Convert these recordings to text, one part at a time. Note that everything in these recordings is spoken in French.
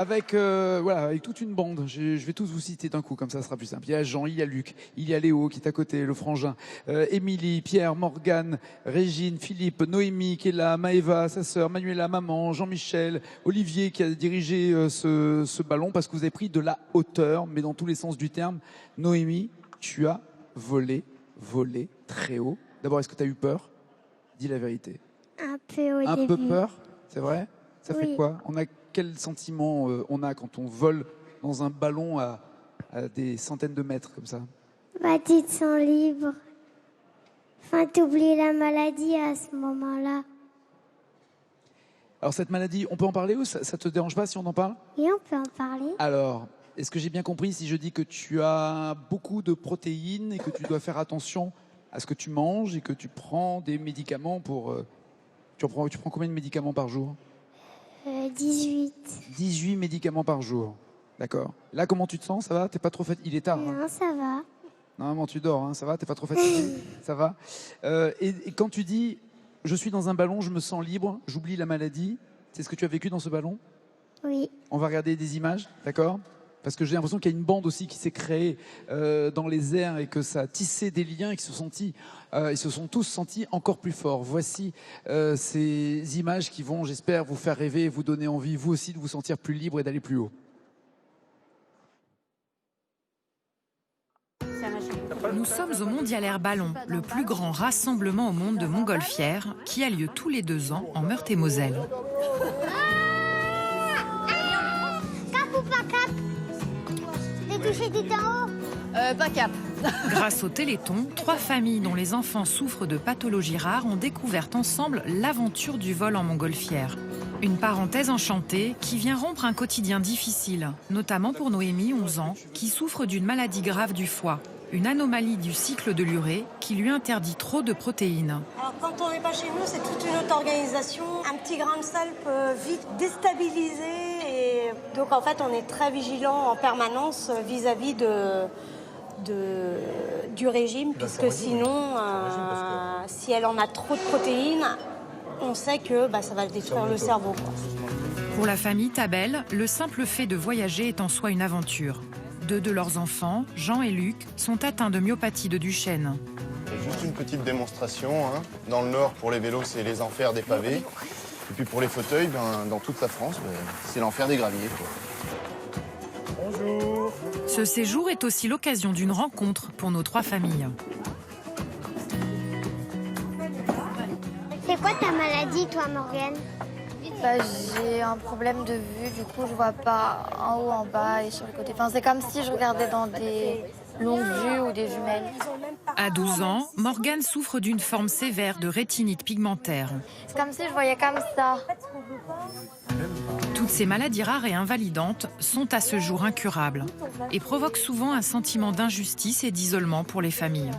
avec, voilà, avec toute une bande. Je vais tous vous citer d'un coup, comme ça sera plus simple. Il y a Jean, il y a Luc, il y a Léo qui est à côté, le frangin, Émilie, Pierre, Morgane, Régine, Philippe, Noémie qui est là, Maëva, sa sœur, Manuela, maman, Jean-Michel, Olivier qui a dirigé ce ballon parce que vous avez pris de la hauteur, mais dans tous les sens du terme. Noémie, tu as volé très haut. D'abord, est-ce que tu as eu peur? Dis la vérité. Un peu au début. Un peu peur, c'est vrai? Ça fait Oui. quoi? Quel sentiment on a quand on vole dans un ballon à des centaines de mètres comme ça? Bah, tu te sens libre. Enfin, t'oublies la maladie à ce moment-là. Alors cette maladie, on peut en parler ou ça te dérange pas si on en parle? Et on peut en parler. Alors, est-ce que j'ai bien compris si je dis que tu as beaucoup de protéines et que tu dois faire attention à ce que tu manges et que tu prends des médicaments pour... tu prends combien de médicaments par jour? 18. 18 médicaments par jour. D'accord. Là, comment tu te sens? Ça va? T'es pas trop fatigué? Il est tard. Hein. Non, ça va. Normalement, tu dors. Hein. Ça va? T'es pas trop fatigué? Ça va? Et quand tu dis « je suis dans un ballon, je me sens libre, j'oublie la maladie », c'est ce que tu as vécu dans ce ballon? Oui. On va regarder des images, d'accord? Parce que j'ai l'impression qu'il y a une bande aussi qui s'est créée dans les airs et que ça a tissé des liens et ils se sont tous sentis encore plus forts. Voici ces images qui vont, j'espère, vous faire rêver et vous donner envie, vous aussi, de vous sentir plus libre et d'aller plus haut. Nous sommes au Mondial Air Ballon, le plus grand rassemblement au monde de montgolfières qui a lieu tous les 2 ans en Meurthe-et-Moselle. Cap ou pas cap? T'es touché tout en haut? Pas cap. Grâce au Téléthon, 3 familles dont les enfants souffrent de pathologies rares ont découvert ensemble l'aventure du vol en montgolfière. Une parenthèse enchantée qui vient rompre un quotidien difficile, notamment pour Noémie, 11 ans, qui souffre d'une maladie grave du foie, une anomalie du cycle de l'urée qui lui interdit trop de protéines. Alors quand on n'est pas chez nous, c'est toute une autre organisation. Un petit grain de sel peut vite déstabiliser. Et donc en fait, on est très vigilant en permanence vis-à-vis du régime, puisque sinon, si elle en a trop de protéines, on sait que ça va détruire le cerveau. Quoi. Pour la famille Tabel, le simple fait de voyager est en soi une aventure. 2 de leurs enfants, Jean et Luc, sont atteints de myopathie de Duchenne. Juste une petite démonstration. Hein. Dans le nord, pour les vélos, c'est les enfers des pavés. Et puis pour les fauteuils, dans toute la France, c'est l'enfer des graviers. Quoi. Bonjour. Ce séjour est aussi l'occasion d'une rencontre pour nos 3 familles. C'est quoi ta maladie, toi, Morgane? J'ai un problème de vue, du coup je vois pas en haut, en bas et sur le côté. Enfin, c'est comme si je regardais dans des longues vues ou des jumelles. À 12 ans, Morgane souffre d'une forme sévère de rétinite pigmentaire. C'est comme si je voyais comme ça. Toutes ces maladies rares et invalidantes sont à ce jour incurables et provoquent souvent un sentiment d'injustice et d'isolement pour les familles.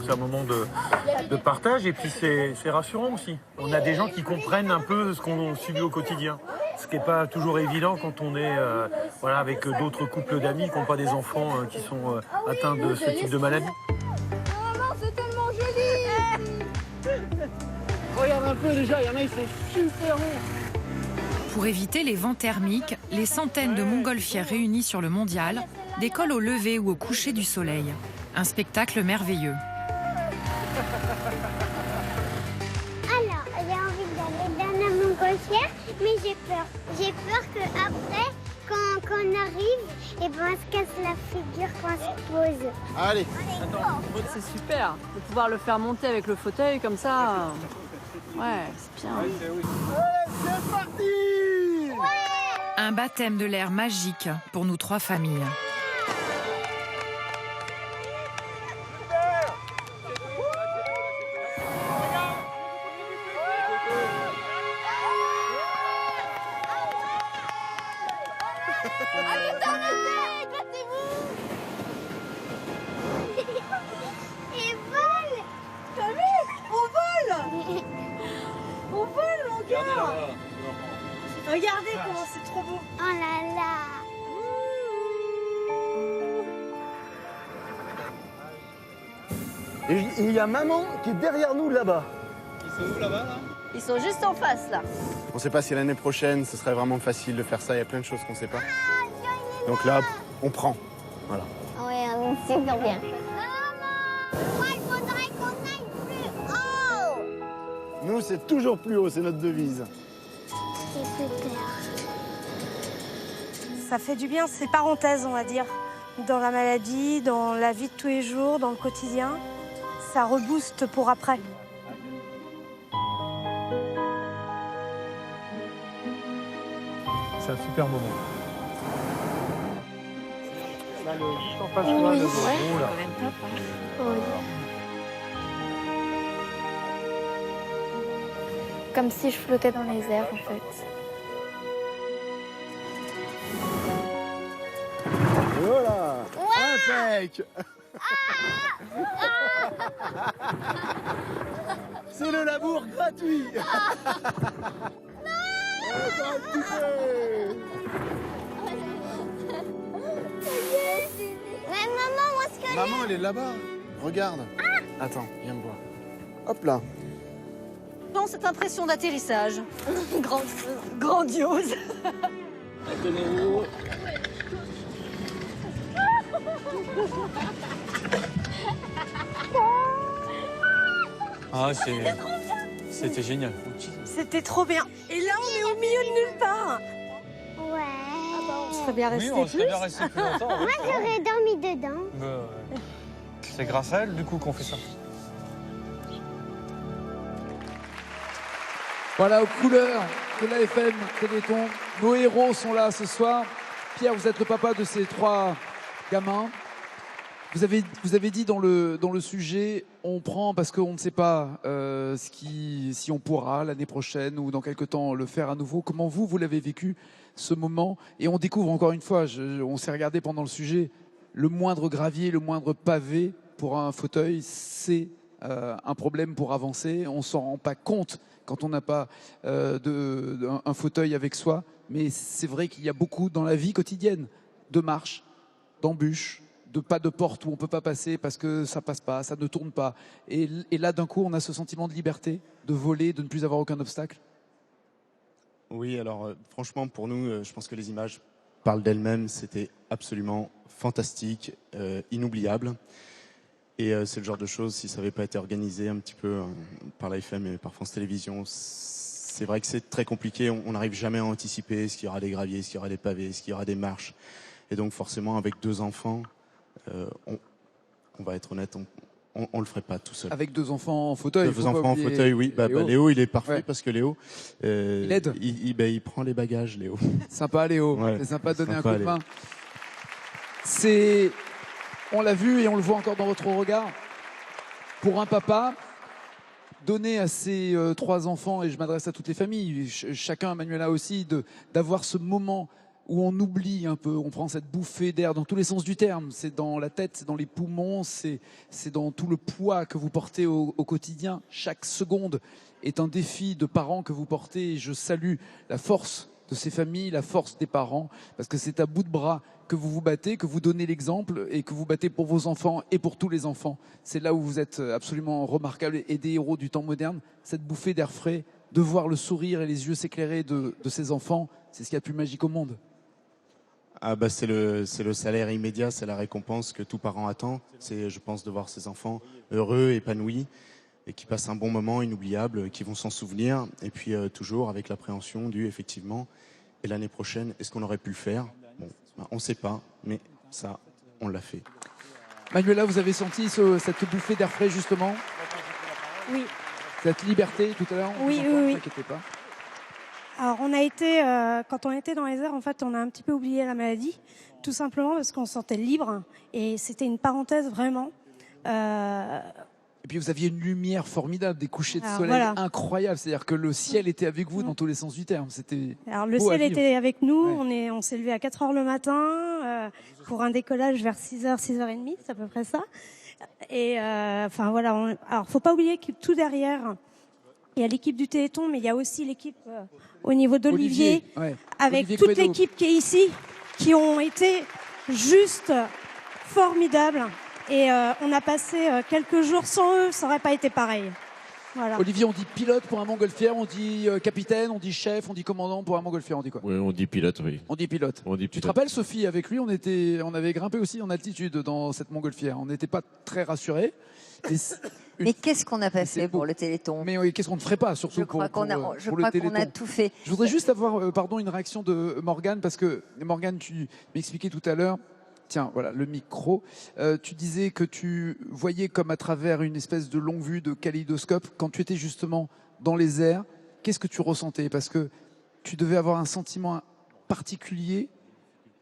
C'est un moment de partage et puis c'est rassurant aussi. On a des gens qui comprennent un peu ce qu'on subit au quotidien. Ce qui n'est pas toujours évident quand on est avec d'autres couples d'amis qui n'ont pas des enfants qui sont atteints de ce type de maladie. Maman, c'est tellement joli. Regarde un peu déjà, il y en a, ils sont super hauts. Pour éviter les vents thermiques, les centaines de montgolfières réunies sur le mondial décollent au lever ou au coucher du soleil. Un spectacle merveilleux. Alors, j'ai envie d'aller dans la montgolfière, mais j'ai peur. J'ai peur qu'après, quand on arrive, on se casse la figure quand on se pose. Allez. C'est super de pouvoir le faire monter avec le fauteuil comme ça. Ouais, c'est bien. C'est parti. Un baptême de l'air magique pour nous 3 familles. Et vole. T'as vu? On vole. On vole, mon gars. Regardez comment c'est trop beau. Oh là là. Et il y a maman qui est derrière nous là-bas. Ils sont où là-bas là Ils sont juste en face, là. On ne sait pas si l'année prochaine, ce serait vraiment facile de faire ça. Il y a plein de choses qu'on ne sait pas. Donc là, on prend. Voilà. Ouais, super bien. Maman, moi, il faudrait qu'on aille plus haut. Nous, c'est toujours plus haut, c'est notre devise. J'ai super. Ça fait du bien, ces parenthèses, on va dire, dans la maladie, dans la vie de tous les jours, dans le quotidien. Ça rebooste pour après. C'est un super moment. Là, juste en face, là, le bureau, là. Comme si je flottais dans les airs, en fait. Voilà. Impec. C'est le labour gratuit. Mais maman, moi, ce que Maman, elle est là-bas. Regarde. Attends, viens me voir. Hop là. Non, cette impression d'atterrissage. Grandiose. Ah, c'était génial. C'était trop bien. Et là, on est au milieu de nulle part. Ouais. On serait bien resté Oui, on serait plus. bien resté plus longtemps. Moi, j'aurais dormi dedans. C'est grâce à elle, du coup, qu'on fait ça. Voilà, aux couleurs de l'AFM Téléthon, nos héros sont là ce soir. Pierre, vous êtes le papa de ces 3 gamins. Vous avez dit dans le sujet, on prend parce qu'on ne sait pas si on pourra l'année prochaine ou dans quelques temps le faire à nouveau. Comment vous l'avez vécu ce moment? Et on découvre encore une fois, on s'est regardé pendant le sujet, le moindre gravier, le moindre pavé pour un fauteuil, c'est un problème pour avancer. On s'en rend pas compte quand on n'a pas un fauteuil avec soi. Mais c'est vrai qu'il y a beaucoup dans la vie quotidienne de marches, d'embûches, de pas de porte où on peut pas passer parce que ça passe pas, ça ne tourne pas. Et là, d'un coup, on a ce sentiment de liberté, de voler, de ne plus avoir aucun obstacle. Oui, alors franchement, pour nous, je pense que les images parlent d'elles-mêmes. C'était absolument fantastique, inoubliable. Et c'est le genre de choses, si ça n'avait pas été organisé un petit peu par l'AFM et par France Télévisions, c'est vrai que c'est très compliqué. On n'arrive jamais à anticiper ce qu'il y aura des graviers, ce qu'il y aura des pavés, ce qu'il y aura des marches. Et donc forcément, avec 2 enfants, on va être honnête, on le ferait pas tout seul. Avec 2 enfants en fauteuil. 2 enfants en fauteuil, oui. Léo, il est parfait parce que Léo, il aide. Il prend les bagages, Léo. Sympa, Léo. Ouais, c'est sympa de donner sympa, un coup de main. On l'a vu et on le voit encore dans votre regard. Pour un papa, donner à ses 3 enfants, et je m'adresse à toutes les familles, chacun, Manuela aussi, d'avoir ce moment où on oublie un peu, on prend cette bouffée d'air dans tous les sens du terme. C'est dans la tête, c'est dans les poumons, c'est dans tout le poids que vous portez au quotidien. Chaque seconde est un défi de parents que vous portez. Et je salue la force de ces familles, la force des parents, parce que c'est à bout de bras que vous vous battez, que vous donnez l'exemple et que vous battez pour vos enfants et pour tous les enfants. C'est là où vous êtes absolument remarquables et des héros du temps moderne. Cette bouffée d'air frais, de voir le sourire et les yeux s'éclairer de ces enfants, c'est ce qu'il y a de plus magique au monde. Ah bah c'est le salaire immédiat, c'est la récompense que tout parent attend. C'est, je pense, de voir ses enfants heureux, épanouis et qui passent un bon moment inoubliable, qui vont s'en souvenir. Et puis toujours avec l'appréhension du effectivement. Et l'année prochaine, est-ce qu'on aurait pu le faire? Bon, on ne sait pas, mais ça, on l'a fait. Manuela, vous avez senti cette bouffée d'air frais justement? Oui. Cette liberté tout à l'heure? Oui. Ne t'inquiétez pas. Alors, quand on était dans les airs, en fait, on a un petit peu oublié la maladie, tout simplement parce qu'on se sentait libre et c'était une parenthèse vraiment. Et puis vous aviez une lumière formidable, des couchers de soleil voilà. incroyables, c'est-à-dire que le ciel était avec vous dans tous les sens du terme. Alors le ciel était avec nous, ouais. On s'est levé à 4 heures le matin pour un décollage vers 6h, 6h30, c'est à peu près ça. Et enfin voilà, alors faut pas oublier que tout derrière, il y a l'équipe du Téléthon, mais il y a aussi l'équipe au niveau d'Olivier, ouais. avec Olivier toute Quedo. l'équipe qui est ici, qui ont été juste formidables. Et on a passé quelques jours sans eux, ça n'aurait pas été pareil. Voilà. Olivier, on dit pilote pour un montgolfière, on dit capitaine, on dit chef, on dit commandant pour un montgolfière, on dit quoi? Oui, on dit pilote, oui. On dit pilote. On dit Tu te pilote. rappelles, Sophie, avec lui, on avait grimpé aussi en altitude dans cette montgolfière. On n'était pas très rassurés. Mais qu'est-ce qu'on n'a pas c'est fait beau. pour le Téléthon? Mais oui, qu'est-ce qu'on ne ferait pas, surtout Je crois pour qu'on a, pour le Téléthon. tout fait. Je voudrais juste avoir une réaction de Morgane, parce que Morgane, tu m'expliquais tout à l'heure, tiens, voilà, le micro, tu disais que tu voyais comme à travers une espèce de longue vue de kaléidoscope, quand tu étais justement dans les airs, qu'est-ce que tu ressentais? Parce que tu devais avoir un sentiment particulier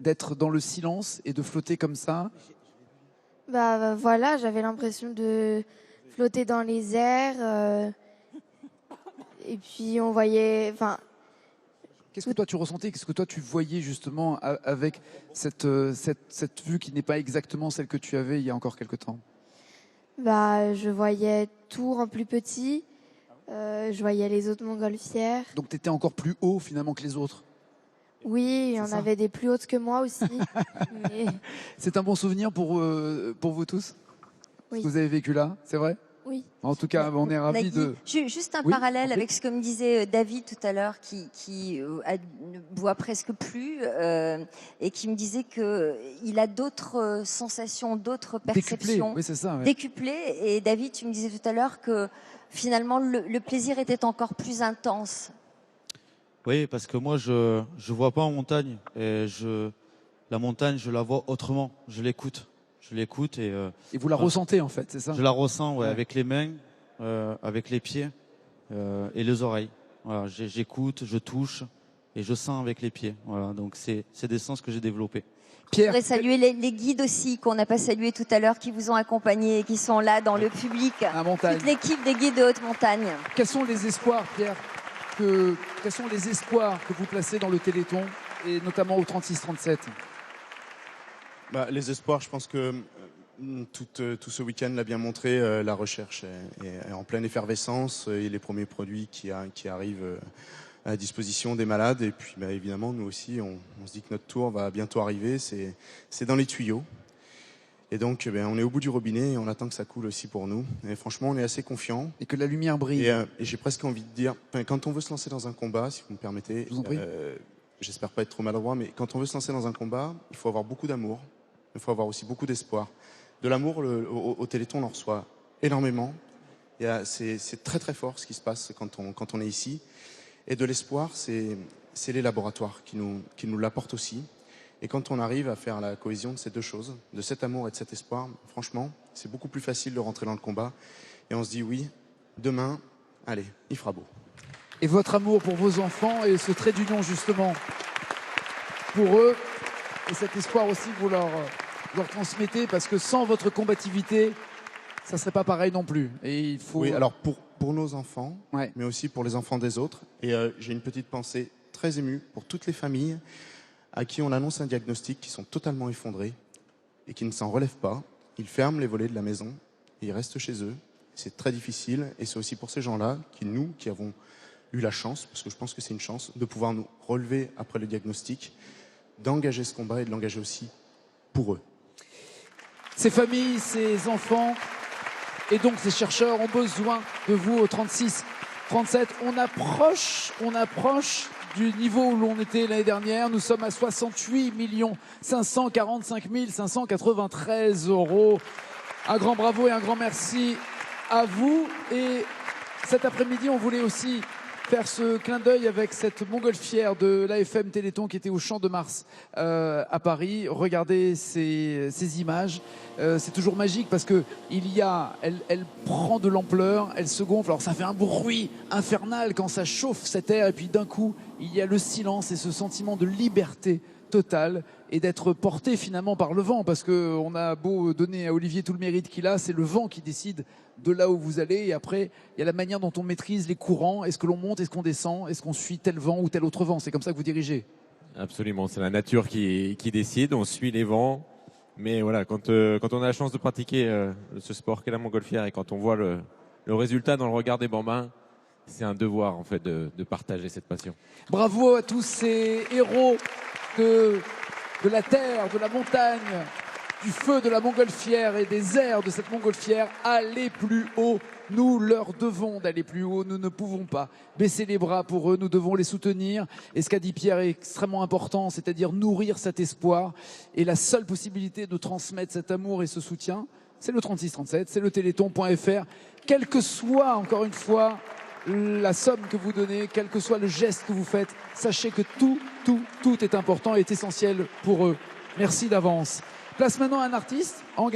d'être dans le silence et de flotter comme ça. Bah voilà, j'avais l'impression de flotter dans les airs. Et puis on voyait... Enfin, Qu'est-ce que toi tu ressentais? Qu'est-ce que toi tu voyais justement avec cette vue qui n'est pas exactement celle que tu avais il y a encore quelque temps? bah, je voyais Tours en plus petit. Je voyais les autres montgolfières. Donc tu étais encore plus haut finalement que les autres. Oui, il y en ça. avait des plus hautes que moi aussi. Mais C'est un bon souvenir pour vous tous? Oui. Ce que vous avez vécu là, c'est vrai? Oui. En tout cas, on est ravis Nagui, de... Juste un Oui, parallèle ok. avec ce que me disait David tout à l'heure, qui ne boit presque plus, et qui me disait qu'il a d'autres sensations, d'autres Décuplé, perceptions. oui c'est ça. Ouais. Décuplées. Et David, tu me disais tout à l'heure que finalement le plaisir était encore plus intense. Oui, parce que moi, je vois pas en montagne. Et la montagne, je la vois autrement. Je l'écoute. Et vous la ressentez en fait, c'est ça? Je la ressens, ouais, Ouais. avec les mains, avec les pieds et les oreilles. Voilà, j'écoute, je touche et je sens avec les pieds. Voilà, donc c'est des sens que j'ai développés. Je Pierre, voudrais saluer les guides aussi qu'on n'a pas salués tout à l'heure, qui vous ont accompagnés et qui sont là dans le public. à montagne. Toute l'équipe des guides de haute montagne. Quels sont les espoirs, Pierre, quels sont les espoirs que vous placez dans le Téléthon et notamment au 36-37? Bah, les espoirs, je pense que tout ce week-end l'a bien montré, la recherche est en pleine effervescence et les premiers produits qui arrivent à la disposition des malades. Et puis bah, évidemment, nous aussi, on se dit que notre tour va bientôt arriver, c'est dans les tuyaux. Et donc, on est au bout du robinet et on attend que ça coule aussi pour nous. Et franchement, on est assez confiants. Et que la lumière brille. Et j'ai presque envie de dire, quand on veut se lancer dans un combat, si vous me permettez, Je vous en prie. j'espère pas être trop maladroit, mais quand on veut se lancer dans un combat, il faut avoir beaucoup d'amour. Il faut avoir aussi beaucoup d'espoir. De l'amour, au Téléthon, on en reçoit énormément. C'est très très fort ce qui se passe quand on est ici. Et de l'espoir, c'est les laboratoires qui nous l'apportent aussi. Et quand on arrive à faire la cohésion de ces deux choses, de cet amour et de cet espoir, franchement, c'est beaucoup plus facile de rentrer dans le combat. Et on se dit oui, demain, allez, il fera beau. Et votre amour pour vos enfants et ce trait d'union justement pour eux et cet espoir aussi que vous leur transmettez, parce que sans votre combativité, ça serait pas pareil non plus. Et il faut... Oui, alors pour nos enfants, Ouais. mais aussi pour les enfants des autres. Et j'ai une petite pensée très émue pour toutes les familles à qui on annonce un diagnostic qui sont totalement effondrés et qui ne s'en relèvent pas. Ils ferment les volets de la maison et ils restent chez eux. C'est très difficile et c'est aussi pour ces gens-là qui avons eu la chance, parce que je pense que c'est une chance, de pouvoir nous relever après le diagnostic, d'engager ce combat et de l'engager aussi pour eux. Ces familles, ces enfants et donc ces chercheurs ont besoin de vous au 36-37. On approche du niveau où l'on était l'année dernière. Nous sommes à 68 545 593 €. Un grand bravo et un grand merci à vous. Et cet après-midi, on voulait aussi faire ce clin d'œil avec cette montgolfière de l'AFM Téléthon qui était au Champ de Mars à Paris. Regardez ces images. C'est toujours magique parce que elle prend de l'ampleur, elle se gonfle. Alors ça fait un bruit infernal quand ça chauffe cet air et puis d'un coup il y a le silence et ce sentiment de liberté totale et d'être porté finalement par le vent, parce qu'on a beau donner à Olivier tout le mérite qu'il a, c'est le vent qui décide de là où vous allez. Et après, il y a la manière dont on maîtrise les courants. Est-ce que l'on monte, est-ce qu'on descend, est-ce qu'on suit tel vent ou tel autre vent? C'est comme ça que vous dirigez. Absolument, c'est la nature qui décide, on suit les vents. Mais voilà, quand on a la chance de pratiquer ce sport qu'est la montgolfière et quand on voit le résultat dans le regard des bambins, c'est un devoir en fait de partager cette passion. Bravo à tous ces héros de la terre, de la montagne, du feu de la montgolfière et des airs de cette montgolfière aller plus haut. Nous leur devons d'aller plus haut. Nous ne pouvons pas baisser les bras pour eux. Nous devons les soutenir. Et ce qu'a dit Pierre est extrêmement important, c'est-à-dire nourrir cet espoir. Et la seule possibilité de transmettre cet amour et ce soutien, c'est le 3637, c'est le téléthon.fr. Quelle que soit, encore une fois, la somme que vous donnez, quel que soit le geste que vous faites, sachez que tout est important et est essentiel pour eux. Merci d'avance. Place maintenant à un artiste.